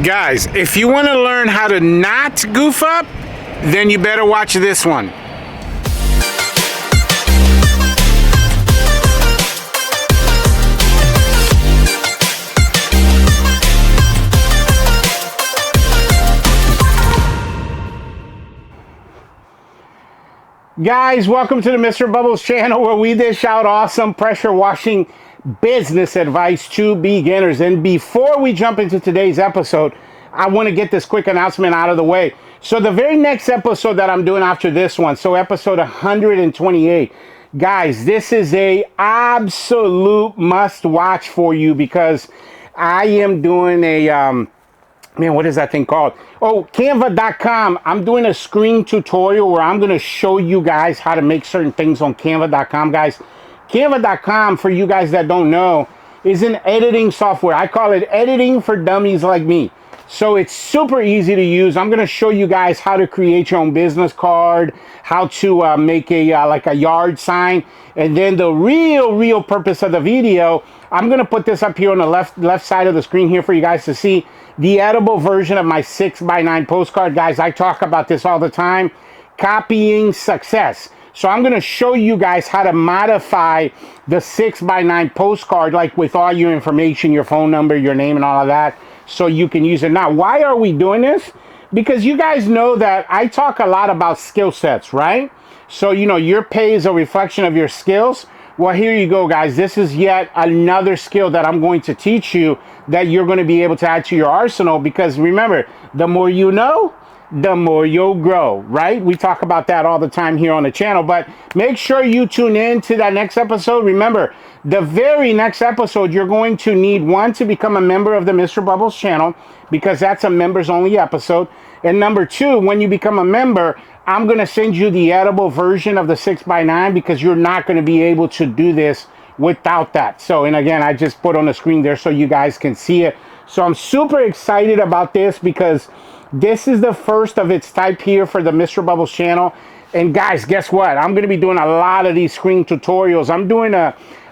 Guys, if you want to learn how to not goof up, then you better watch this one. Guys, welcome to the Mr. Bubbles channel, where we dish out awesome pressure washing business advice to beginners. And before we jump into today's episode, I want to get this quick announcement out of the way. So the very next episode that I'm doing after this one, so episode 128, guys, this is a absolute must watch for you, because I am doing a man, what is that thing called? Oh, Canva.com. I'm doing a screen tutorial where I'm going to show you guys how to make certain things on Canva.com, guys. Canva.com, for you guys that don't know, is an editing software. I call it editing for dummies like me. So it's super easy to use. I'm going to show you guys how to create your own business card, how to make a like a yard sign, and then the real purpose of the video, I'm going to put this up here on the left side of the screen here for you guys to see. The edible version of my 6x9 postcard. Guys, I talk about this all the time. Copying success. So I'm going to show you guys how to modify the 6x9 postcard, like with all your information, your phone number, your name, and all of that, so you can use it. Now, why are we doing this? Because you guys know that I talk a lot about skill sets, right? So, you know, your pay is a reflection of your skills. Well, here you go, guys. This is yet another skill that I'm going to teach you that you're going to be able to add to your arsenal, because remember, the more you know, the more you'll grow, right? We talk about that all the time here on the channel, but make sure you tune in to that next episode. Remember, the very next episode, you're going to need, one, to become a member of the Mr. Bubbles channel, because that's a members only episode. And number two, when you become a member, I'm going to send you the edible version of the 6x9, because you're not going to be able to do this without that. So, and again, I just put on the screen there so you guys can see it. So I'm super excited about this, because this is the first of its type here for the Mr. Bubbles channel. And guys, guess what? I'm going to be doing a lot of these screen tutorials.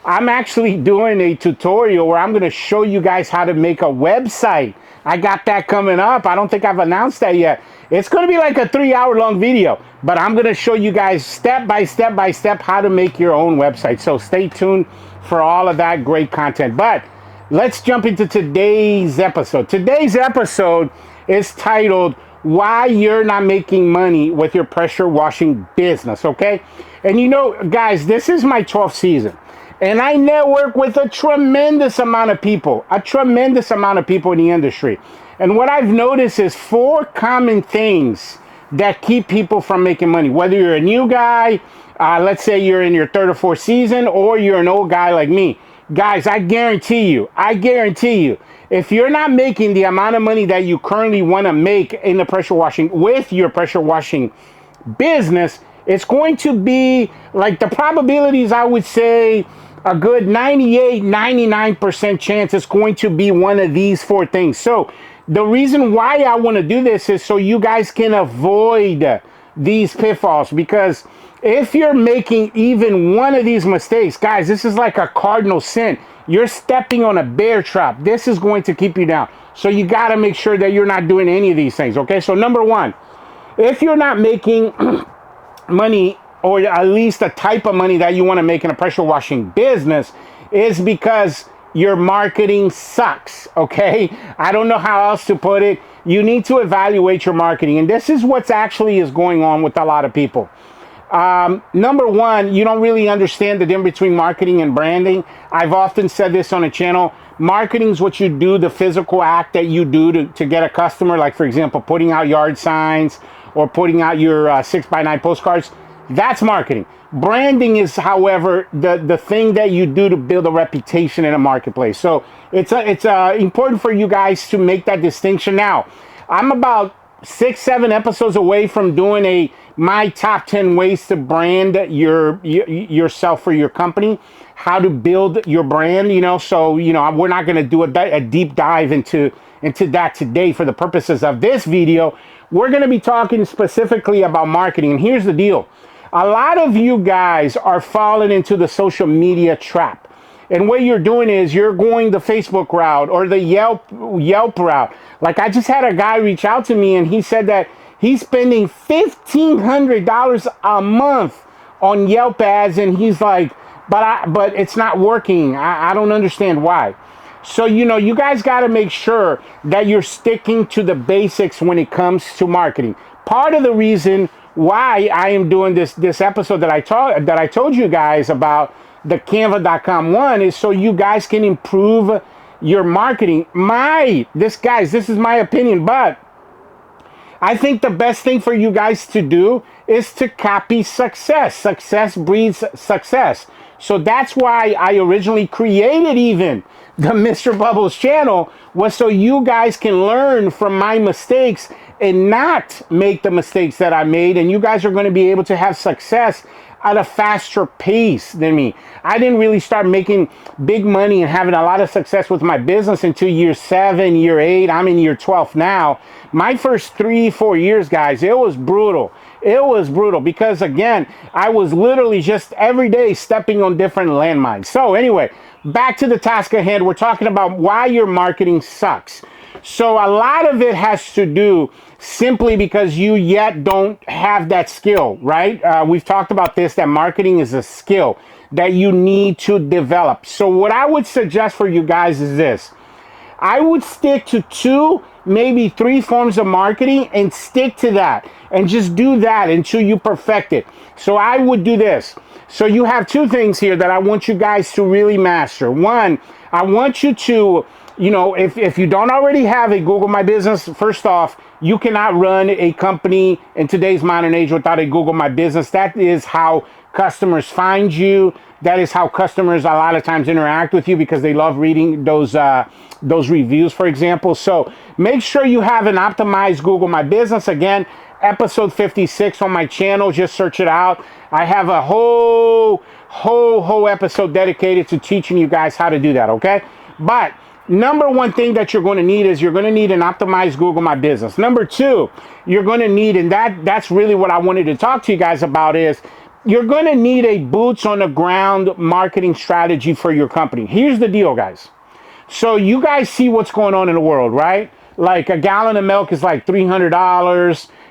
I'm actually doing a tutorial where I'm going to show you guys how to make a website. I got that coming up. I don't think I've announced that yet. It's going to be like a 3-hour long video, but I'm going to show you guys step by step how to make your own website. So stay tuned for all of that great content. But let's jump into today's episode. Today's episode is titled, Why You're Not Making Money with Your Pressure Washing Business, okay? And you know, guys, this is my 12th season. And I network with a tremendous amount of people in the industry. And what I've noticed is 4 common things that keep people from making money. Whether you're a new guy, let's say you're in your 3rd or 4th season, or you're an old guy like me. Guys, I guarantee you, if you're not making the amount of money that you currently want to make in the pressure washing, with your pressure washing business, it's going to be like, the probabilities, I would say, a good 98-99% chance it's going to be one of these 4 things. So the reason why I want to do this is so you guys can avoid these pitfalls, because if you're making even one of these mistakes, guys, this is like a cardinal sin. You're stepping on a bear trap. This is going to keep you down. So you got to make sure that you're not doing any of these things, okay? So number 1, if you're not making money, or at least the type of money that you want to make in a pressure washing business, is because your marketing sucks, okay? I don't know how else to put it. You need to evaluate your marketing. And this is what's actually is going on with a lot of people. Number 1, you don't really understand the difference between marketing and branding. I've often said this on the channel. Marketing is what you do, the physical act that you do to get a customer. Like, for example, putting out yard signs or putting out your 6x9 postcards. That's marketing. Branding is, however, the thing that you do to build a reputation in a marketplace. So it's important for you guys to make that distinction. Now, I'm about 6-7 episodes away from doing my top 10 ways to brand yourself for your company, how to build your brand, you know. So, you know, we're not going to do a deep dive into that today. For the purposes of this video, we're going to be talking specifically about marketing. And here's the deal. A lot of you guys are falling into the social media trap. And what you're doing is you're going the Facebook route or the Yelp route. Like I just had a guy reach out to me and he said that he's spending $1,500 a month on Yelp ads, and he's like, but it's not working. I don't understand why. So, you guys got to make sure that you're sticking to the basics when it comes to marketing. Part of the reason why I am doing this episode that I told you guys about the Canva.com one is so you guys can improve your marketing. This is my opinion, but I think the best thing for you guys to do is to copy success. Success breeds success. So that's why I originally created even the Mr. Bubbles channel, was so you guys can learn from my mistakes and not make the mistakes that I made. And you guys are going to be able to have success at a faster pace than me. I didn't really start making big money and having a lot of success with my business until year 7, year 8. I'm in year 12 now. My first 3-4 years, guys, it was brutal. It was brutal because, again, I was literally just every day stepping on different landmines. So anyway, back to the task at hand. We're talking about why your marketing sucks. So a lot of it has to do simply because you yet don't have that skill, right? We've talked about this, that marketing is a skill that you need to develop. So what I would suggest for you guys is this. I would stick to 2, maybe 3 forms of marketing and stick to that and just do that until you perfect it. So I would do this. So you have 2 things here that I want you guys to really master. One, I want you to, if you don't already have a Google My Business, first off, you cannot run a company in today's modern age without a Google My Business. That is how customers find you. That is how customers a lot of times interact with you because they love reading those reviews, for example. So make sure you have an optimized Google My Business. Again, episode 56 on my channel. Just search it out. I have a whole episode dedicated to teaching you guys how to do that, okay? But number one thing that you're going to need is you're going to need an optimized Google My Business. Number 2, you're going to need, and that's really what I wanted to talk to you guys about, is you're going to need a boots on the ground marketing strategy for your company. Here's the deal, guys. So you guys see what's going on in the world, right? Like a gallon of milk is like $300,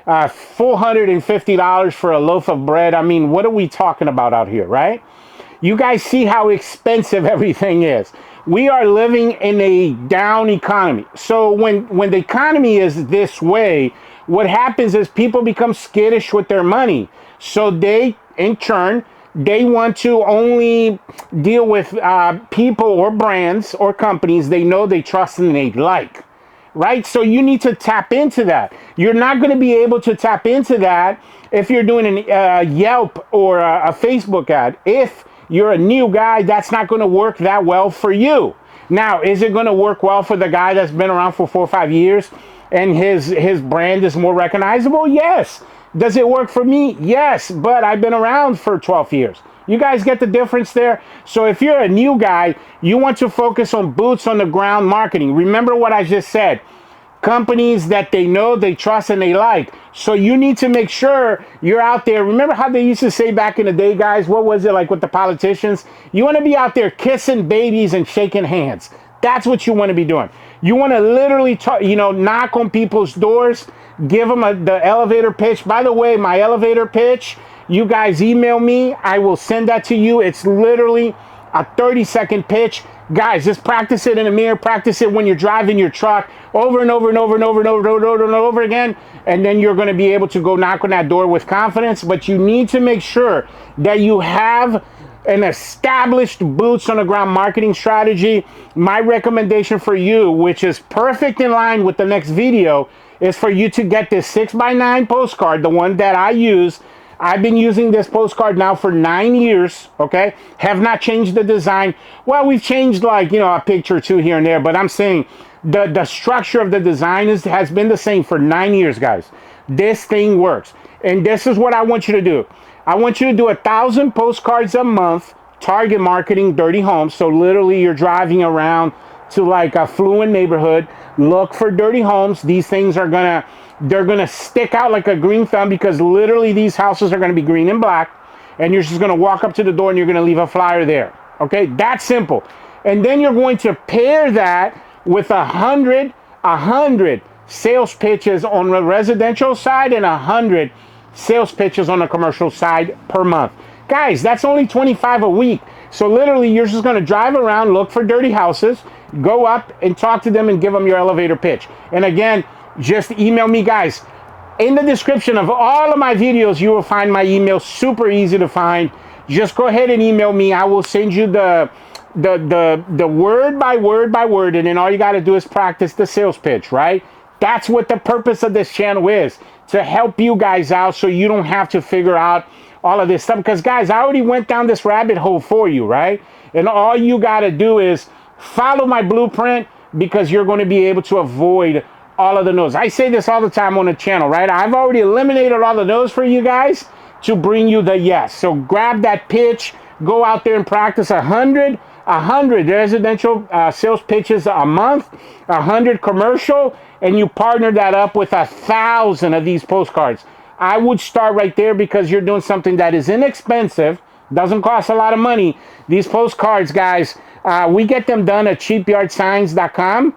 $450 for a loaf of bread. I mean, what are we talking about out here, right? You guys see how expensive everything is. We are living in a down economy. So when the economy is this way, what happens is people become skittish with their money. So they, in turn, they want to only deal with people or brands or companies they know, they trust, and they like, right? So you need to tap into that. You're not going to be able to tap into that if you're doing a Yelp or a Facebook ad. If you're a new guy, that's not going to work that well for you. Now, is it going to work well for the guy that's been around for 4 or 5 years and his brand is more recognizable? Yes. Does it work for me? Yes, but I've been around for 12 years. You guys get the difference there? So if you're a new guy, you want to focus on boots on the ground marketing. Remember what I just said. Companies that they know, they trust, and they like. So you need to make sure you're out there. Remember how they used to say back in the day, guys? What was it like with the politicians? You want to be out there kissing babies and shaking hands. That's what you want to be doing. You want to literally, knock on people's doors, give them the elevator pitch. By the way, my elevator pitch, you guys email me. I will send that to you. It's literally a 30-second pitch. Guys, just practice it in the mirror. Practice it when you're driving your truck over and over and over and over and over and over and over again. And then you're going to be able to go knock on that door with confidence. But you need to make sure that you have an established boots on the ground marketing strategy. My recommendation for you, which is perfect in line with the next video, is for you to get this 6x9 postcard, the one that I use. I've been using this postcard now for 9 years, okay? Have not changed the design. Well, we've changed a picture or 2 here and there, but I'm saying the structure of the design has been the same for 9 years, guys. This thing works. And this is what I want you to do. I want you to do 1,000 postcards a month, target marketing, dirty homes. So literally you're driving around to like a affluent neighborhood, look for dirty homes. These things are they're gonna stick out like a green thumb because literally these houses are gonna be green and black, and you're just gonna walk up to the door and you're gonna leave a flyer there. Okay, that's simple. And then you're going to pair that with 100 sales pitches on the residential side and 100 sales pitches on the commercial side per month. Guys, that's only 25 a week. So literally, you're just going to drive around, look for dirty houses, go up and talk to them and give them your elevator pitch. And again, just email me, guys. In the description of all of my videos, you will find my email. Super easy to find. Just go ahead and email me. I will send you the word by word, and then all you got to do is practice the sales pitch, right? That's what the purpose of this channel is, to help you guys out so you don't have to figure out all of this stuff. Because, guys, I already went down this rabbit hole for you, right? And all you got to do is follow my blueprint, because you're going to be able to avoid all of the no's. I say this all the time on the channel, right? I've already eliminated all the no's for you guys to bring you the yes. So grab that pitch, go out there and practice 100 residential sales pitches a month, 100 commercial, and you partner that up with 1,000 of these postcards. I would start right there, because you're doing something that is inexpensive, doesn't cost a lot of money. These postcards, guys, we get them done at cheapyardsigns.com.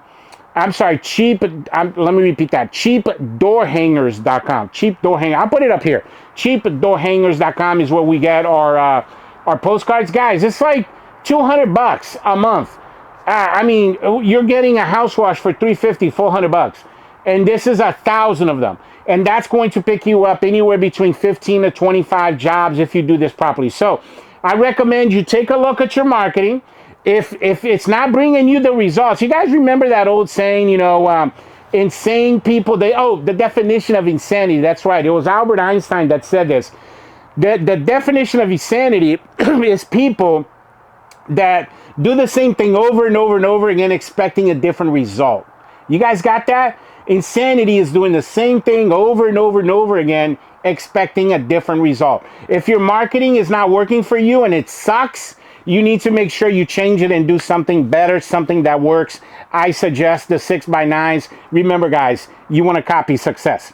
I'm sorry, let me repeat that. cheapdoorhangers.com. Cheap door hanger. I'll put it up here. cheapdoorhangers.com is where we get our postcards. Guys, it's like $200 a month. I mean, you're getting a house wash for $350, $400, and this is 1,000 of them. And that's going to pick you up anywhere between 15 to 25 jobs if you do this properly. So I recommend you take a look at your marketing. If it's not bringing you the results, you guys remember that old saying, you know, insane people, the definition of insanity. That's right. It was Albert Einstein that said this. The definition of insanity is people that do the same thing over and over and over again, expecting a different result. You guys got that? Insanity is doing the same thing over and over and over again, expecting a different result. If your marketing is not working for you and it sucks, you need to make sure you change it and do something better, something that works. I suggest the 6x9s. Remember, guys, you want to copy success.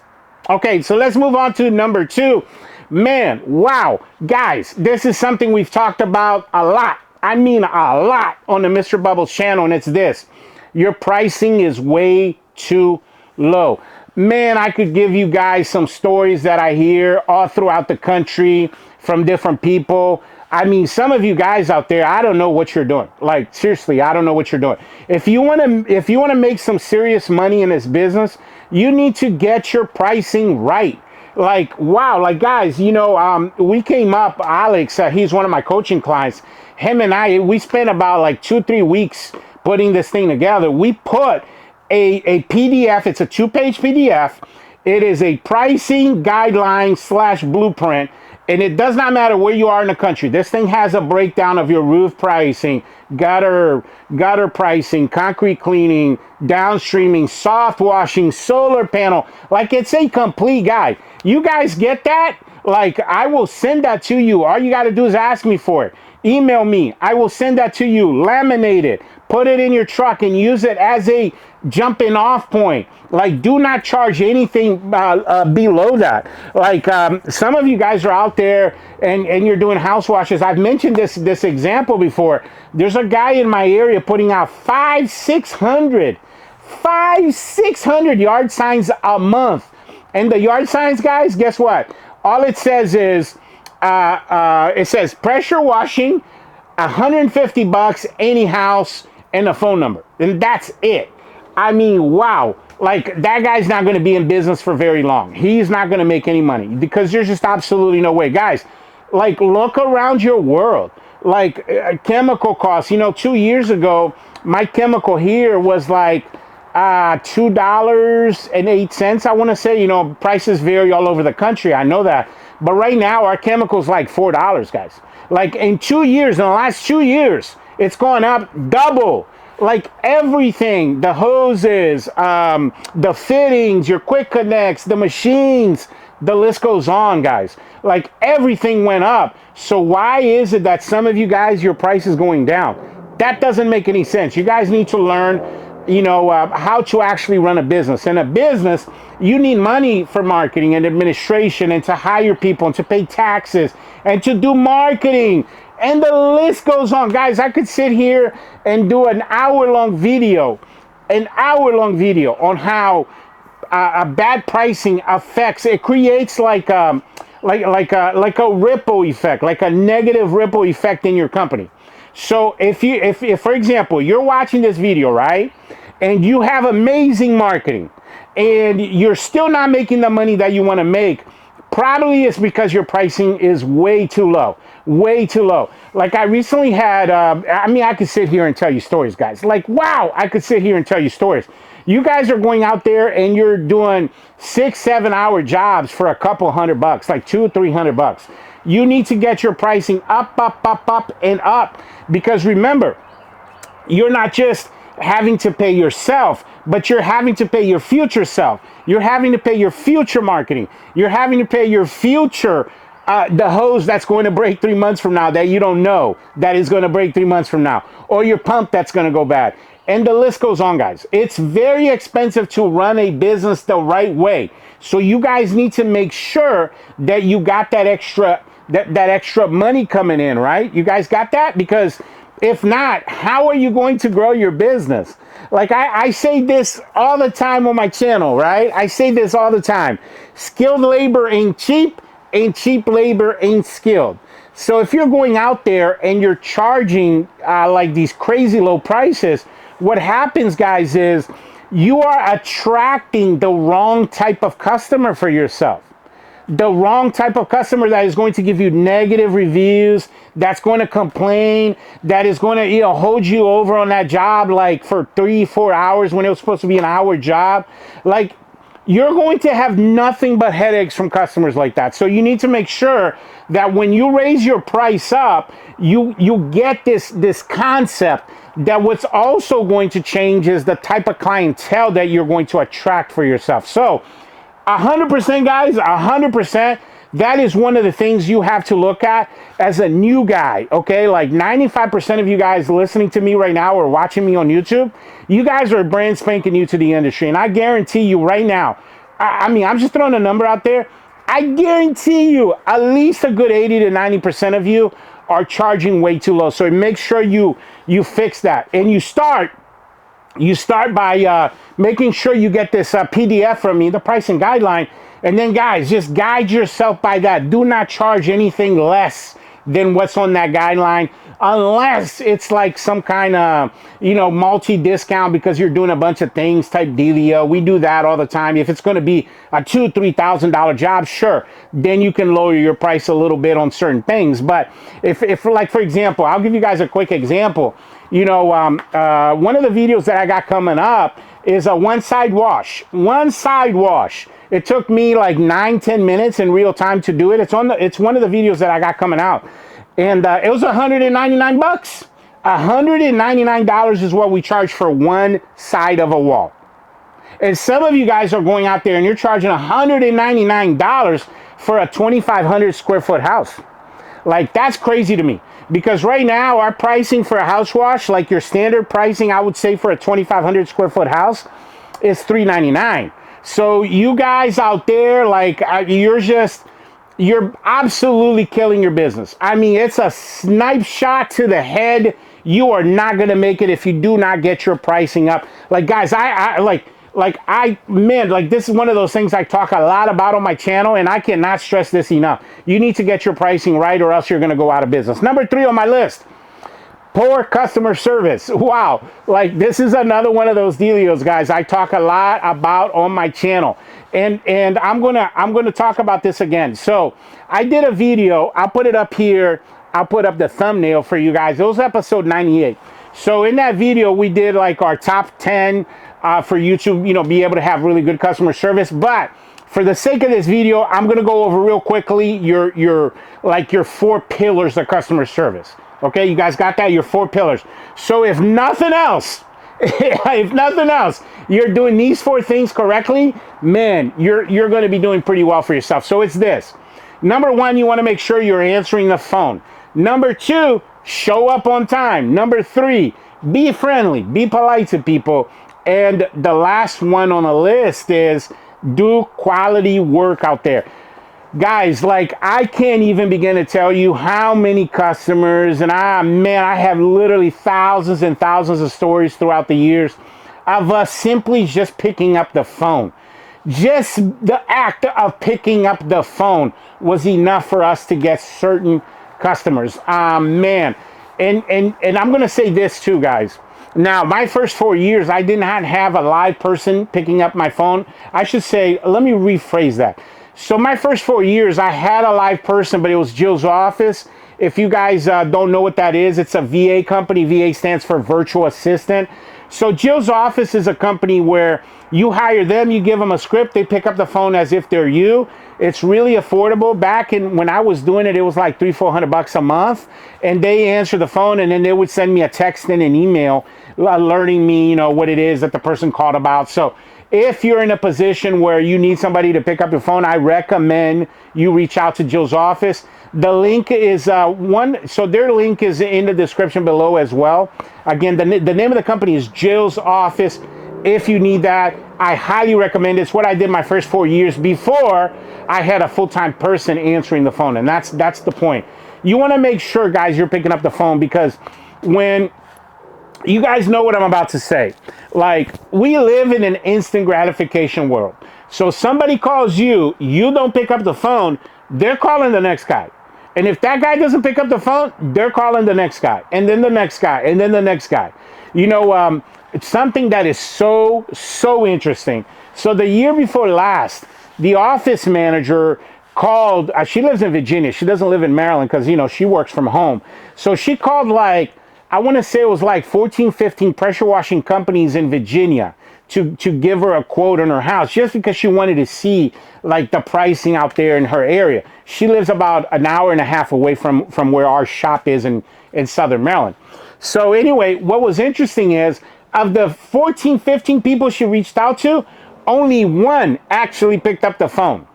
Okay, so let's move on to number 2. Man, wow. Guys, this is something we've talked about a lot. I mean a lot on the Mr. Bubbles channel, and it's this. Your pricing is way too low. Man, I could give you guys some stories that I hear all throughout the country from different people. I mean, some of you guys out there, I don't know what you're doing. Like, seriously, I don't know what you're doing. If you want to make some serious money in this business, you need to get your pricing right. Like, wow, like, guys, you know, we came up, Alex, he's one of my coaching clients. Him and I, we spent about like 2-3 weeks putting this thing together. We put a PDF. It's a 2-page PDF. It is a pricing guideline / blueprint. And it does not matter where you are in the country. This thing has a breakdown of your roof pricing, gutter pricing, concrete cleaning, downstreaming, soft washing, solar panel. Like, it's a complete guide. You guys get that? Like, I will send that to you. All you got to do is ask me for it. Email me. I will send that to you. Laminate it. Put it in your truck and use it as a jumping off point. Like, do not charge anything below that. Like, some of you guys are out there and you're doing house washes. I've mentioned this example before. There's a guy in my area putting out 500-600 yard signs a month. And the yard signs, guys, guess what? All it says is, it says pressure washing, $150, any house, and a phone number. And that's it. I mean, wow. Like, that guy's not going to be in business for very long. He's not going to make any money because there's just absolutely no way. Guys, like, look around your world. Like, chemical costs. You know, 2 years ago, my chemical here was like $2.08, I want to say. You know, prices vary all over the country. I know that. But right now, our chemical's like $4, guys. Like, in 2 years, in the last 2 years, it's gone up double. Like, everything, the hoses, the fittings, your quick connects, the machines, the list goes on, guys. Like, everything went up. So why is it that some of you guys, your price is going down? That doesn't make any sense. You guys need to learn, you know, how to actually run a business. In a business, you need money for marketing and administration and to hire people and to pay taxes and to do marketing And the list goes on. Guys, I could sit here and do an hour-long video on how bad pricing affects. It creates like a ripple effect, like a negative ripple effect in your company. So if for example, you're watching this video, right, and you have amazing marketing, and you're still not making the money that you want to make, probably it's because your pricing is way too low. Way too low. Like I recently had, I could sit here and tell you stories, guys. Like, wow, I could sit here and tell you stories. You guys are going out there and you're doing 6-7 hour jobs for a couple $100, like $200-300. You need to get your pricing up, and up. Because remember, you're not just having to pay yourself, but you're having to pay your future self. You're having to pay your future marketing. You're having to pay your future the hose that's going to break 3 months from now that you don't know that is going to break 3 months from now, or your pump that's going to go bad. And the list goes on, guys. It's very expensive to run a business the right way. So you guys need to make sure that you got that extra money coming in, right? You guys got that? Because if not, how are you going to grow your business? Like I say this all the time on my channel, right? I say this all the time. Skilled labor ain't cheap. And cheap labor ain't skilled. So if you're going out there and you're charging like these crazy low prices, what happens, guys, is you are attracting the wrong type of customer for yourself. The wrong type of customer that is going to give you negative reviews, that's going to complain, that is going to hold you over on that job like for 3-4 hours when it was supposed to be an hour job. Like, you're going to have nothing but headaches from customers like that. So you need to make sure that when you raise your price up, you get this concept that what's also going to change is the type of clientele that you're going to attract for yourself. So 100%, guys, 100%. That is one of the things you have to look at as a new guy, okay? Like 95% of you guys listening to me right now or watching me on YouTube, you guys are brand spanking new to the industry. And I guarantee you right now, I'm just throwing a number out there. I guarantee you at least a good 80 to 90% of you are charging way too low. So make sure you fix that. And you start by making sure you get this PDF from me, the pricing guideline. And then, guys, just guide yourself by that. Do not charge anything less than what's on that guideline, unless it's like some kind of, multi-discount because you're doing a bunch of things type dealio. We do that all the time. If it's going to be a $2,000-3,000 job, sure, then you can lower your price a little bit on certain things. But if like, for example, I'll give you guys a quick example. One of the videos that I got coming up is a one-side wash. It took me like 9-10 minutes in real time to do it. It's one of the videos that I got coming out. And it was $199. $199 is what we charge for one side of a wall. And some of you guys are going out there and you're charging $199 for a 2,500 square foot house. Like, that's crazy to me. Because right now, our pricing for a house wash, like your standard pricing, I would say for a 2,500 square foot house, is $399. So you guys out there, like, you're absolutely killing your business. I mean, it's a snipe shot to the head. You are not going to make it if you do not get your pricing up. Like, guys, this is one of those things I talk a lot about on my channel, and I cannot stress this enough. You need to get your pricing right, or else you're going to go out of business. Number 3 on my list, poor customer service. Wow. Like, this is another one of those dealios, guys, I talk a lot about on my channel. And I'm gonna talk about this again. So I did a video. I'll put it up here. I'll put up the thumbnail for you guys. It was episode 98. So in that video, we did like our top 10 for you to, be able to have really good customer service. But for the sake of this video, I'm gonna go over real quickly your 4 pillars of customer service. Okay, you guys got that? Your 4 pillars. So if nothing else, you're doing these 4 things correctly, man, you're going to be doing pretty well for yourself. So it's this. Number 1, you want to make sure you're answering the phone. Number 2, show up on time. Number 3, be friendly, be polite to people. And the last one on the list is do quality work out there. Guys, like I can't even begin to tell you how many customers, and I have literally thousands and thousands of stories throughout the years of us simply just picking up the phone. Just the act of picking up the phone was enough for us to get certain customers. Man. And I'm going to say this too, guys. Now, my first 4 years, I did not have a live person picking up my phone. I should say, let me rephrase that. So my first 4 years, I had a live person, but it was Jill's office. If you guys don't know what that is, it's a VA company. VA stands for virtual assistant. So Jill's office is a company where you hire them, you give them a script, they pick up the phone as if they're you. It's really affordable. Back in when I was doing it, it was like $300-400 a month, and they answer the phone, and then they would send me a text and an email alerting me, what it is that the person called about. So if you're in a position where you need somebody to pick up your phone, I recommend you reach out to Jill's office. The link is so their link is in the description below as well. Again, the name of the company is Jill's Office. If you need that, I highly recommend it. It's what I did my first 4 years before I had a full-time person answering the phone. And that's the point. You want to make sure, guys, you're picking up the phone, because when you guys know what I'm about to say, like, we live in an instant gratification world. So somebody calls you, you don't pick up the phone, they're calling the next guy. And if that guy doesn't pick up the phone, they're calling the next guy, and then the next guy, and then the next guy. It's something that is so interesting. So the year before last, the office manager called, she lives in Virginia. She doesn't live in Maryland because, she works from home. So she called I want to say it was like 14, 15 pressure washing companies in Virginia to give her a quote on her house, just because she wanted to see like the pricing out there in her area. She lives about an hour and a half away from where our shop is in Southern Maryland. So anyway, what was interesting is, of the 14, 15 people she reached out to, only one actually picked up the phone.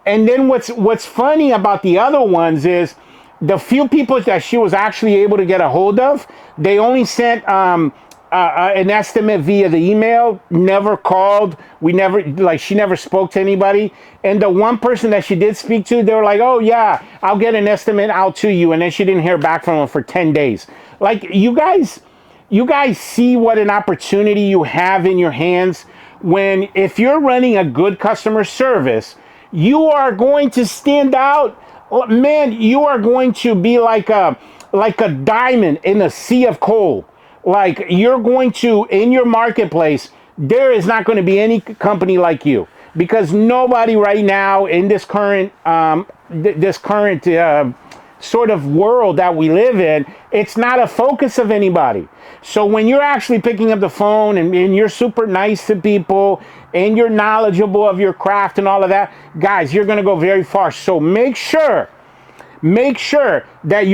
And then what's funny about the other ones is the few people that she was actually able to get a hold of, they only sent an estimate via the email, never called. She never spoke to anybody. And the one person that she did speak to, they were like, oh yeah, I'll get an estimate out to you. And then she didn't hear back from them for 10 days. Like, you guys see what an opportunity you have in your hands when, if you're running a good customer service, you are going to stand out. Man, you are going to be like a diamond in a sea of coal. Like, you're going to, in your marketplace, there is not going to be any company like you, because nobody right now in this current sort of world that we live in, it's not a focus of anybody. So when you're actually picking up the phone and you're super nice to people and you're knowledgeable of your craft and all of that, guys, you're going to go very far. So make sure that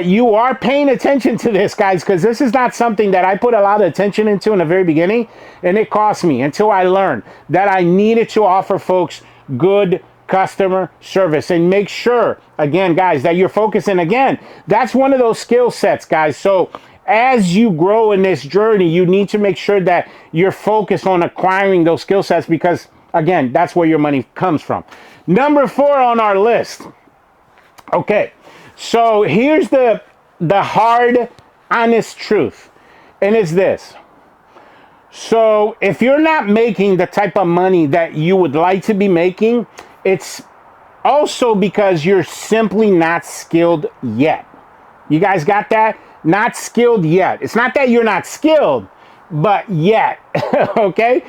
you are paying attention to this, guys, because this is not something that I put a lot of attention into in the very beginning, and it cost me until I learned that I needed to offer folks good customer service. And make sure, again, guys, that you're focusing. Again, that's one of those skill sets, guys. So as you grow in this journey, you need to make sure that you're focused on acquiring those skill sets, because, again, that's where your money comes from. Number 4 on our list. Okay, so here's the hard, honest truth, and it's this. So if you're not making the type of money that you would like to be making, it's also because you're simply not skilled yet. You guys got that? Not skilled yet. It's not that you're not skilled, but yet. Okay?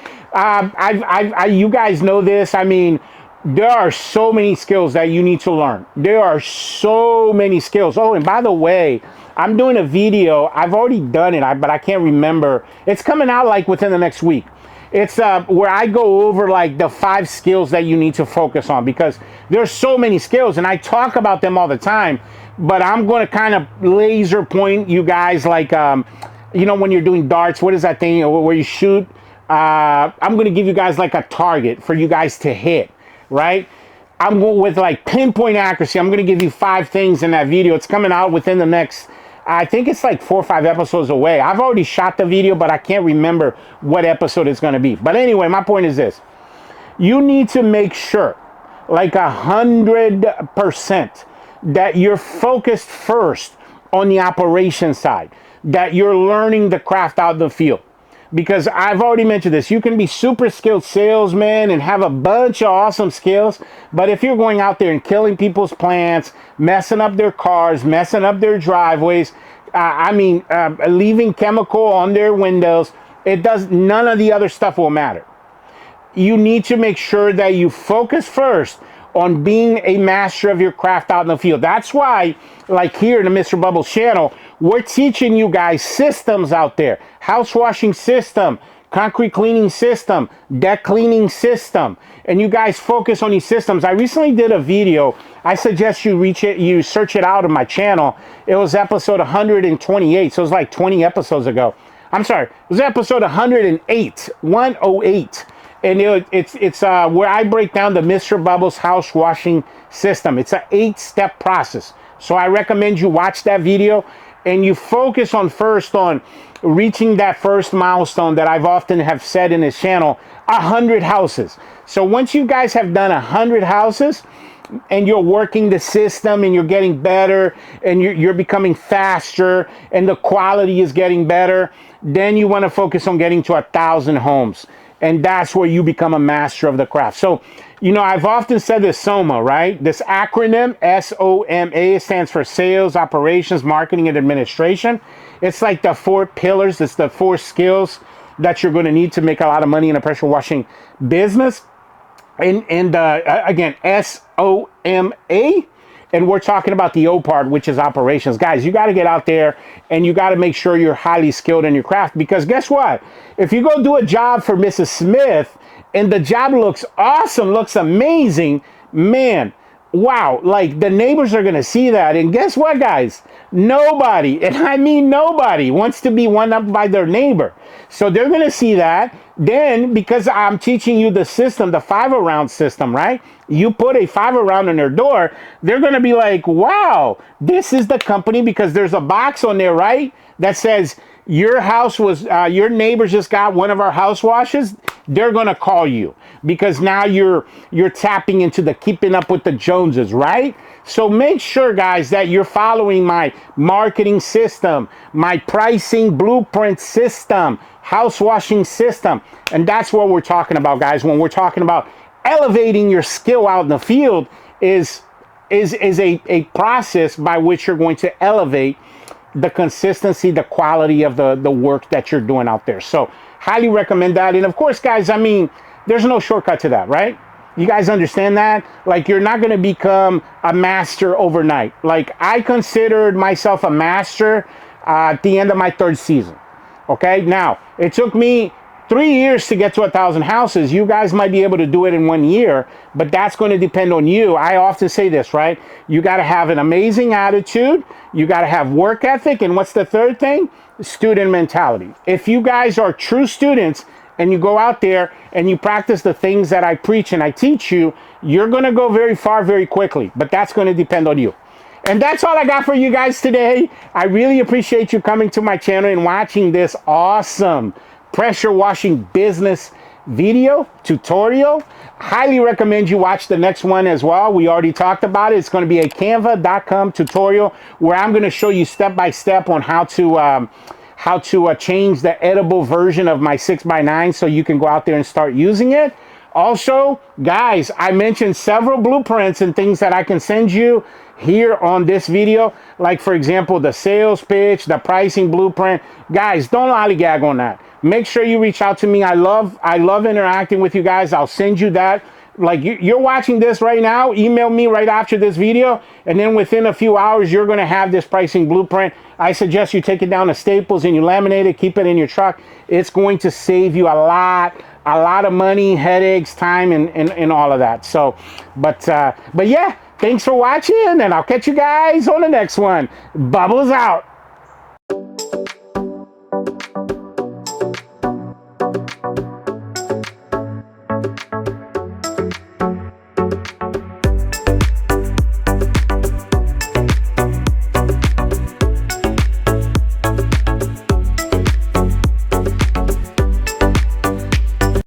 You guys know this. I mean, there are so many skills that you need to learn. There are so many skills. Oh, and by the way, I'm doing a video. I've already done it, but I can't remember. It's coming out like within the next week. It's where I go over like the 5 skills that you need to focus on, because there's so many skills and I talk about them all the time, but I'm going to kind of laser point you guys like, when you're doing darts, what is that thing where you shoot? I'm going to give you guys like a target for you guys to hit. Right? I'm going with like pinpoint accuracy. I'm going to give you 5 things in that video. It's coming out within the next, I think it's like 4 or 5 episodes away. I've already shot the video, but I can't remember what episode it's going to be. But anyway, my point is this. You need to make sure, like 100%, that you're focused first on the operation side, that you're learning the craft out in the field. Because I've already mentioned this, you can be super skilled salesman and have a bunch of awesome skills, but if you're going out there and killing people's plants, messing up their cars, messing up their driveways, leaving chemical on their windows, none of the other stuff will matter. You need to make sure that you focus first on being a master of your craft out in the field. That's why, like here in the Mr. Bubbles channel, we're teaching you guys systems out there. House washing system, concrete cleaning system, deck cleaning system. And you guys focus on these systems. I recently did a video. I suggest you search it out on my channel. It was episode 128, so it was like 20 episodes ago. I'm sorry, it was episode 108, 108. And it's where I break down the Mr. Bubbles house washing system. It's an 8-step process. So I recommend you watch that video and you focus on reaching that first milestone that I've often have said in this channel, 100 houses. So once you guys have done 100 houses and you're working the system and you're getting better and you're becoming faster and the quality is getting better, then you want to focus on getting to 1,000 homes. And that's where you become a master of the craft. So, I've often said this SOMA, right? This acronym, SOMA, stands for Sales, Operations, Marketing, and Administration. It's like the 4 pillars. It's the 4 skills that you're going to need to make a lot of money in a pressure washing business. And again, SOMA. And we're talking about the O part, which is operations. Guys, you got to get out there and you got to make sure you're highly skilled in your craft, because guess what? If you go do a job for Mrs. Smith and the job looks awesome, looks amazing, man, wow, like the neighbors are going to see that. And guess what, guys? Nobody, and I mean nobody, wants to be one-upped by their neighbor. So they're going to see that. Then, because I'm teaching you the system, the 5-around system, right? You put a 5-around on their door, they're going to be like, wow, this is the company, because there's a box on there, right? That says, your neighbors just got one of our house washes. They're going to call you because now you're tapping into the keeping up with the Joneses, right? So make sure, guys, that you're following my marketing system, my pricing blueprint system, house washing system. And that's what we're talking about, guys. When we're talking about elevating your skill out in the field, is a process by which you're going to elevate the consistency, the quality of the work that you're doing out there. So highly recommend that. And of course, guys, I mean, there's no shortcut to that, right? You guys understand that? Like, you're not going to become a master overnight. Like, I considered myself a master at the end of my 3rd season. Okay, now it took me 3 years to get to 1,000 houses. You guys might be able to do it in 1 year, but that's going to depend on you. I often say this, right? You got to have an amazing attitude. You got to have work ethic. And what's the third thing? Student mentality. If you guys are true students and you go out there and you practice the things that I preach and I teach you, you're going to go very far very quickly. But that's going to depend on you. And that's all I got for you guys today. I really appreciate you coming to my channel and watching this awesome pressure washing business video tutorial. Highly recommend you watch the next one as well. We already talked about it. It's going to be a canva.com tutorial where I'm going to show you step by step on how to change the edible version of my 6x9 so you can go out there and start using it. Also, guys, I mentioned several blueprints and things that I can send you here on this video, like for example the sales pitch, the pricing blueprint. Guys, don't lollygag on that. Make sure you reach out to me. I love interacting with you guys. I'll send you that. Like, you're watching this right now, email me right after this video, and then within a few hours you're going to have this pricing blueprint. I suggest you take it down to Staples and you laminate it, keep it in your truck. It's going to save you a lot of money, headaches, time, and all of that. So but yeah, thanks for watching, and I'll catch you guys on the next one. Bubbles out.